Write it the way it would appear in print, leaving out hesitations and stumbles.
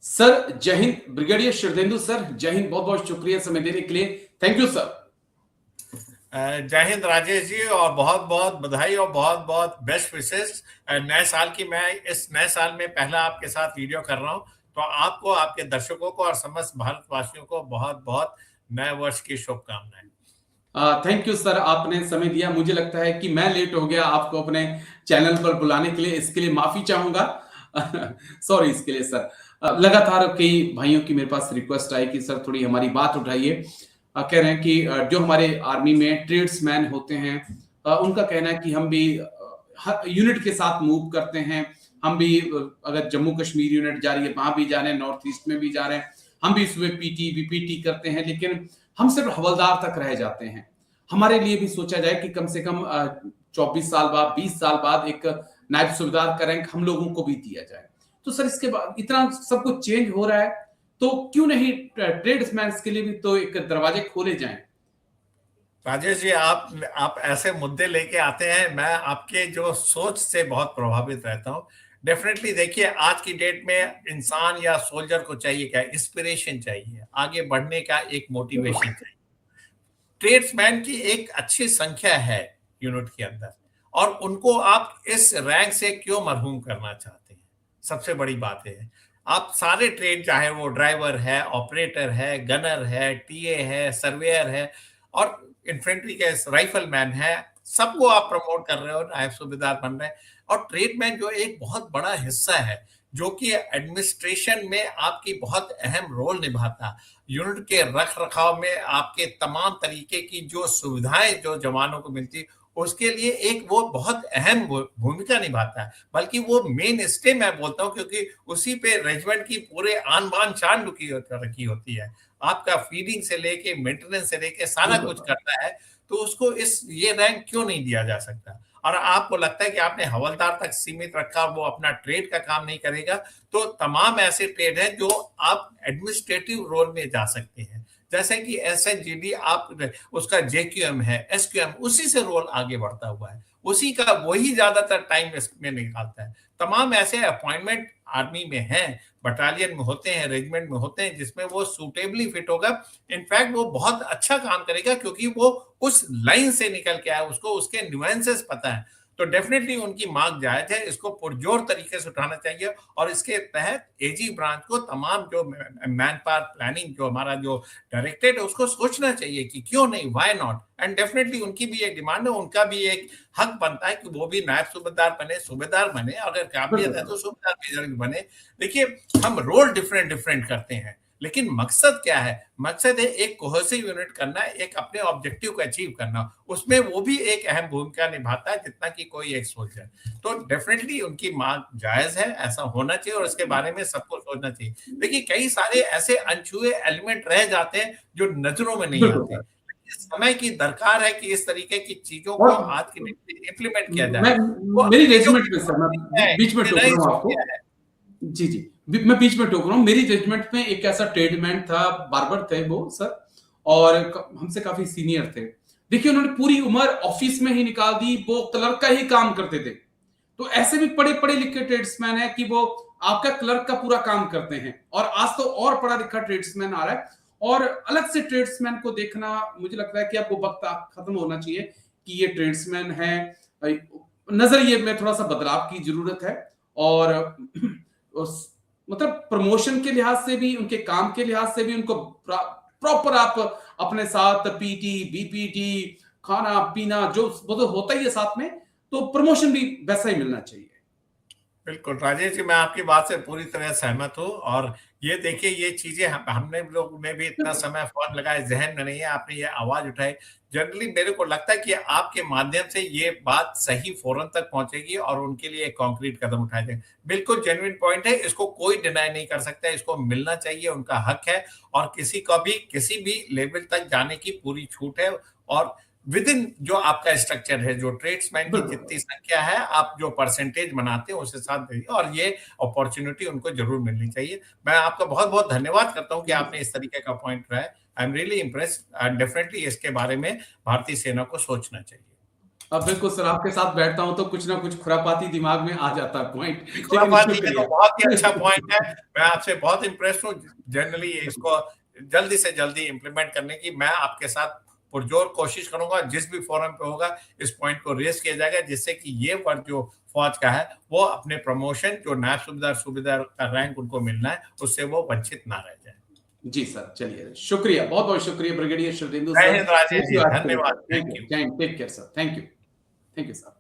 Sir जय Hind. Brigadier Sharadendu sir, जय हिंद। बहुत बहुत शुक्रिया समय देने के लिए। Thank you sir. जय हिंद राजेश जी, और बहुत बहुत बधाई और बहुत बहुत बेस्ट विशेष नए साल की। मैं इस नए साल में पहला आपके साथ वीडियो कर रहा हूं, तो आपको, आपके दर्शकों को और समस्त भारतवासियों को बहुत बहुत नए वर्ष की शुभकामनाएं। थैंक यू सर, आपने समय दिया। मुझे लगता है कि मैं लेट हो गया आपको अपने चैनल पर बुलाने के लिए, इसके लिए माफी चाहूंगा। सॉरी इसके लिए सर। लगातार कई भाइयों की मेरे पास रिक्वेस्ट आई कि सर थोड़ी हमारी बात उठाइए। कह रहे हैं कि जो हमारे आर्मी में ट्रेड्समैन होते हैं, उनका कहना है कि हम भी यूनिट के साथ मूव करते हैं। हम भी अगर जम्मू कश्मीर यूनिट जा रही है वहां भी जा रहे हैं, नॉर्थ ईस्ट में भी जा रहे हैं, हम भी सुबह पीटी बीपीटी करते हैं, लेकिन हम सिर्फ हवलदार तक रह जाते हैं। हमारे लिए भी सोचा जाए कि कम से कम 24 साल बाद, 20 साल बाद एक नायब सूबेदार का रैंक हम लोगों को भी दिया जाए। तो सर इसके बाद इतना सब कुछ चेंज हो रहा है, तो क्यों नहीं ट्रेड्समैन के लिए भी तो एक दरवाजे खोले जाएं। राजेश जी, आप ऐसे मुद्दे लेके आते हैं, मैं आपके जो सोच से बहुत प्रभावित रहता हूँ। डेफिनेटली देखिए, आज की डेट में इंसान या सोल्जर को चाहिए क्या? इंस्पिरेशन चाहिए, आगे बढ़ने का एक मोटिवेशन चाहिए। ट्रेड्समैन की एक अच्छी संख्या है यूनिट के अंदर, और उनको आप इस रैंक से क्यों मरहूम करना चाहते हैं? सबसे बड़ी बात है, आप सारे ट्रेड, चाहे वो ड्राइवर है, ऑपरेटर है, गनर है, टीए है, सर्वेयर है, और इन्फेंट्री के राइफलमैन है, सबको आप प्रमोट कर रहे हो, नायब सूबेदार बन रहे हैं। और ट्रेडमैन जो एक बहुत बड़ा हिस्सा है, जो कि एडमिनिस्ट्रेशन में आपकी बहुत अहम रोल निभाता है, यूनिट के रख रखाव में आपके तमाम तरीके की जो सुविधाएं जो जवानों को मिलती, उसके लिए एक वो बहुत अहम भूमिका निभाता है। बल्कि वो मेन स्टे मैं बोलता हूँ, क्योंकि उसी पे रेजिमेंट की पूरे आन बान शान रखी होती है। आपका फीडिंग से लेके मेंटेनेंस से लेके सारा कुछ करता है, तो उसको इस ये रैंक क्यों नहीं दिया जा सकता? और आपको लगता है कि आपने हवलदार तक सीमित रखा, वो अपना ट्रेड का काम नहीं करेगा, तो तमाम ऐसे ट्रेड हैं जो आप एडमिनिस्ट्रेटिव रोल में जा सकते हैं। जैसे कि एसएनजीडी, आप उसका जेक्यूएम है, एसक्यूएम, उसी से रोल आगे बढ़ता हुआ है, उसी का वही ज्यादातर टाइम इसमें निकालता है। तमाम ऐसे अपॉइंटमेंट आर्मी में हैं, बटालियन में होते हैं, रेजिमेंट में होते हैं, जिसमें वो सूटेबली फिट होगा। इनफैक्ट वो बहुत अच्छा काम करेगा, क्योंकि वो उस लाइन से निकल के आया, उसको उसके न्यूएंसेस पता है। तो डेफिनेटली उनकी मांग जायज है, इसको पुरजोर तरीके से उठाना चाहिए। और इसके तहत एजी ब्रांच को तमाम जो मैन पावर प्लानिंग, जो हमारा जो डायरेक्टरेट है, उसको सोचना चाहिए कि क्यों नहीं, व्हाई नॉट। एंड डेफिनेटली उनकी भी एक डिमांड है, उनका भी एक हक बनता है कि वो भी नायब सूबेदार बने, सूबेदार बने, अगर काबिलियत है तो सूबेदार भी बने। देखिए, हम रोल डिफरेंट डिफरेंट करते हैं, लेकिन मकसद क्या है? मकसद है एक कोहेसिव यूनिट करना, एक अपने ऑब्जेक्टिव को अचीव करना। उसमें वो भी एक अहम भूमिका निभाता है, जितना कि कोई एक सोल्जर। तो डेफिनेटली उनकी मांग जायज है, ऐसा होना चाहिए, और इसके बारे में सबको सोचना चाहिए। देखिए, कई सारे ऐसे अनछुए एलिमेंट रह जाते हैं जो नजरों में नहीं आते। समय की दरकार है कि इस तरीके की चीजों को और आज की डेट में इम्प्लीमेंट किया मैं जाए। वो मेरी अंग्रेजों रेजिमेंट की में सर, मैं है, बीच में टोक रहा इंडियनाइज हूँ हो आपको। गया है। जी जी, मैं बीच में टोक रहा हूँ। मेरी रेजिमेंट में एक ऐसा ट्रेडमैन था, बार्बर थे वो सर, और हमसे काफी सीनियर थे। देखिए, उन्होंने पूरी उम्र ऑफिस में ही निकाल दी, वो क्लर्क का ही काम करते थे। तो ऐसे भी पढ़े पढ़े लिखे ट्रेड्समैन है कि वो आपका क्लर्क का पूरा काम करते हैं, और आज तो और पढ़ा लिखा ट्रेड्समैन आ रहा है। और अलग से ट्रेड्समैन को देखना, मुझे लगता है कि अब वो वक्त खत्म होना चाहिए कि ये ट्रेड्समैन है। नजरिए में थोड़ा सा बदलाव की जरूरत है। और मतलब प्रमोशन के लिहाज से भी, उनके काम के लिहाज से भी उनको प्रॉपर आप अपने साथ पीटी बीपीटी, खाना पीना जो वो तो होता ही है साथ में, तो प्रमोशन भी वैसा ही मिलना चाहिए। बिल्कुल राजेश जी, मैं आपकी बात से पूरी तरह सहमत हूँ। और ये देखिए, ये चीजें हमने लोग ने भी इतना समय फोन लगाए, जहन में नहीं है, आपने ये आवाज उठाई। जनरली मेरे को लगता है कि आपके माध्यम से ये बात सही फोरम तक पहुंचेगी और उनके लिए एक कॉन्क्रीट कदम उठाए जाए। बिल्कुल जेन्युइन पॉइंट है, इसको कोई डिनाई नहीं कर सकता, इसको मिलना चाहिए, उनका हक है। और किसी को भी किसी भी लेवल तक जाने की पूरी छूट है। और विद इन जो आपका स्ट्रक्चर है, जो ट्रेड्समैन की जितनी संख्या है, आप जो परसेंटेज बनाते हैं उस हिसाब से, और ये अपॉर्चुनिटी उनको जरूर मिलनी चाहिए। मैं आपका बहुत बहुत धन्यवाद करता हूं कि आपने इस तरीके का पॉइंट रहा है। I am really impressed, and definitely इसके बारे में भारतीय सेना को सोचना चाहिए। अब बिल्कुल सर, आपके साथ बैठता हूँ तो कुछ ना कुछ खुरापाती दिमाग में आ जाता है पॉइंट, लेकिन खुरापाती है शुक्रिया। तो बहुत ही अच्छा पॉइंट है। मैं आपसे बहुत इम्प्रेस्ड हूँ जनरली इसको जल्दी से जल्दी इम्प्लीमेंट करने की मैं आपके साथ पुरजोर कोशिश करूंगा। जिस भी फोरम पे होगा इस पॉइंट को रेज किया जाएगा जिससे कि ये वर्ग जो फौज का है वो अपने प्रमोशन जो नायब सूबेदार का रैंक उनको मिलना है उससे वो वंचित ना रह जाए। जी सर, चलिए शुक्रिया, बहुत-बहुत शुक्रिया ब्रिगेडियर शुभेंदु जय sir. Hind Rajesh thank ji, you actually sir, धन्यवाद। Thank thank you, you. Take care sir, thank you sir.